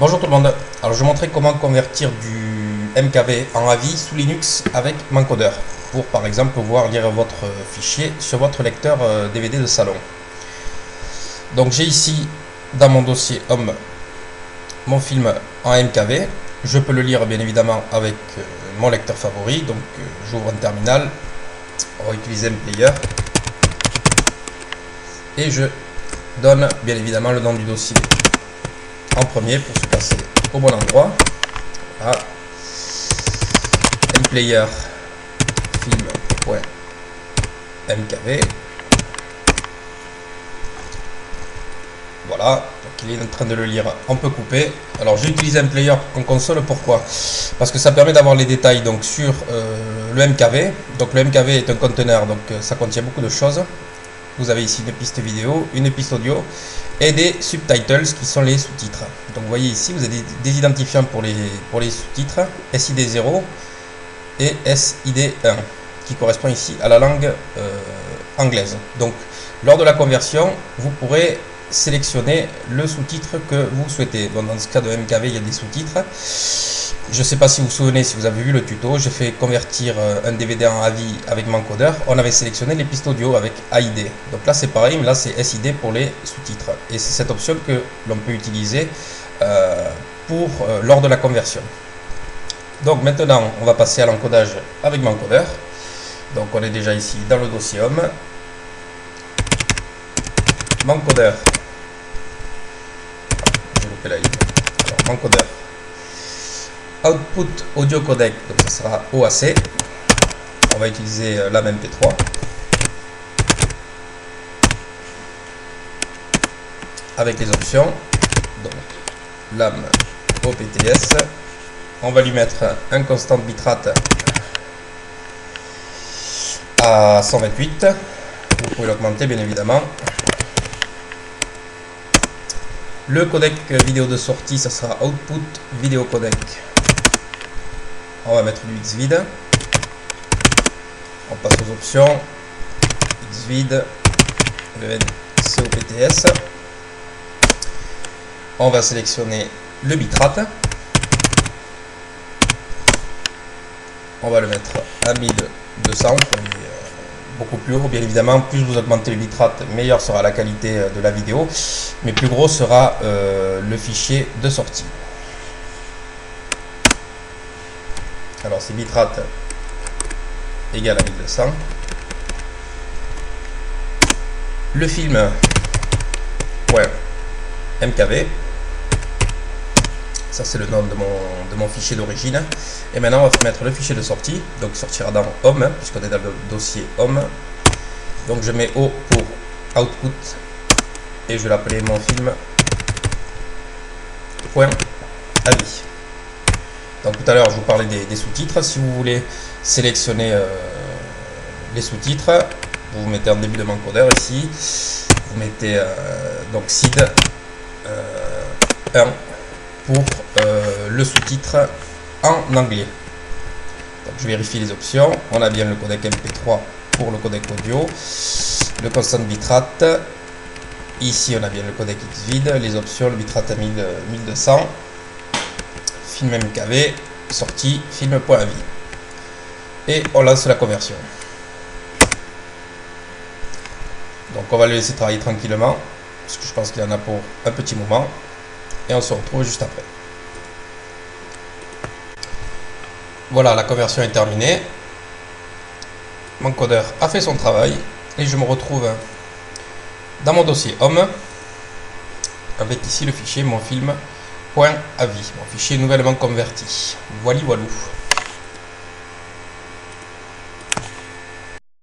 Bonjour tout le monde, alors je vais montrer comment convertir du MKV en AVI sous Linux avec M'Encodeur pour par exemple pouvoir lire votre fichier sur votre lecteur DVD de salon. Donc j'ai ici dans mon dossier Home mon film en MKV, je peux le lire bien évidemment avec mon lecteur favori, donc j'ouvre un terminal, on va utiliser MPlayer et je donne bien évidemment le nom du dossier en premier pour se passer au bon endroit. Voilà. MPlayer film.mkv. Voilà, donc il est en train de le lire, on peut couper. Alors j'ai utilisé MPlayer en console, pourquoi? Parce que ça permet d'avoir les détails donc sur le MKV. Donc le MKV est un conteneur, donc ça contient beaucoup de choses. Vous avez ici une piste vidéo, une piste audio et des subtitles qui sont les sous-titres. Donc vous voyez ici, vous avez des identifiants pour les sous-titres, SID0 et SID1 qui correspond ici à la langue anglaise. Donc lors de la conversion, vous pourrez sélectionner le sous-titre que vous souhaitez. Donc, dans ce cas de MKV, il y a des sous-titres. Je ne sais pas si vous vous souvenez, si vous avez vu le tuto, j'ai fait convertir un DVD en AVI avec M'Encodeur. On avait sélectionné les pistes audio avec AID. Donc là c'est pareil, mais là c'est SID pour les sous-titres. Et c'est cette option que l'on peut utiliser lors de la conversion. Donc maintenant on va passer à l'encodage avec M'Encodeur. Donc on est déjà ici dans le dossier Home. M'Encodeur. J'ai loupé la ligne. Alors M'Encodeur. Output audio codec, donc ça sera OAC. On va utiliser LAM MP3. Avec les options. Donc LAM OPTS. On va lui mettre un constant bitrate à 128. Vous pouvez l'augmenter bien évidemment. Le codec vidéo de sortie, ça sera Output Video Codec. On va mettre du Xvid. On passe aux options. Xvid, COPTS. On va sélectionner le bitrate. On va le mettre à 1200. Beaucoup plus haut, bien évidemment. Plus vous augmentez le bitrate, meilleure sera la qualité de la vidéo, mais plus gros sera le fichier de sortie. Alors c'est bitrate égal à 1200. Le film .mkv, ça c'est le nom de mon fichier d'origine. Et maintenant on va mettre le fichier de sortie, donc il sortira dans Home, puisqu'on est dans le dossier Home. Donc je mets O pour Output et je vais l'appeler mon film .avi. Donc tout à l'heure je vous parlais des sous-titres. Si vous voulez sélectionner les sous-titres, vous mettez en début de M'Encodeur ici, vous mettez donc SID 1 pour le sous-titre en anglais. Donc je vérifie les options. On a bien le codec MP3 pour le codec audio, le constant bitrate. Ici on a bien le codec Xvid, les options, le bitrate à 1200, film MKV, sortie film.avi. Et on lance la conversion. Donc on va le laisser travailler tranquillement, parce que je pense qu'il y en a pour un petit moment. Et on se retrouve juste après. Voilà, la conversion est terminée. M'Encodeur a fait son travail et je me retrouve dans mon dossier Home avec ici le fichier mon film.avi, mon fichier nouvellement converti. Voilà, voilou.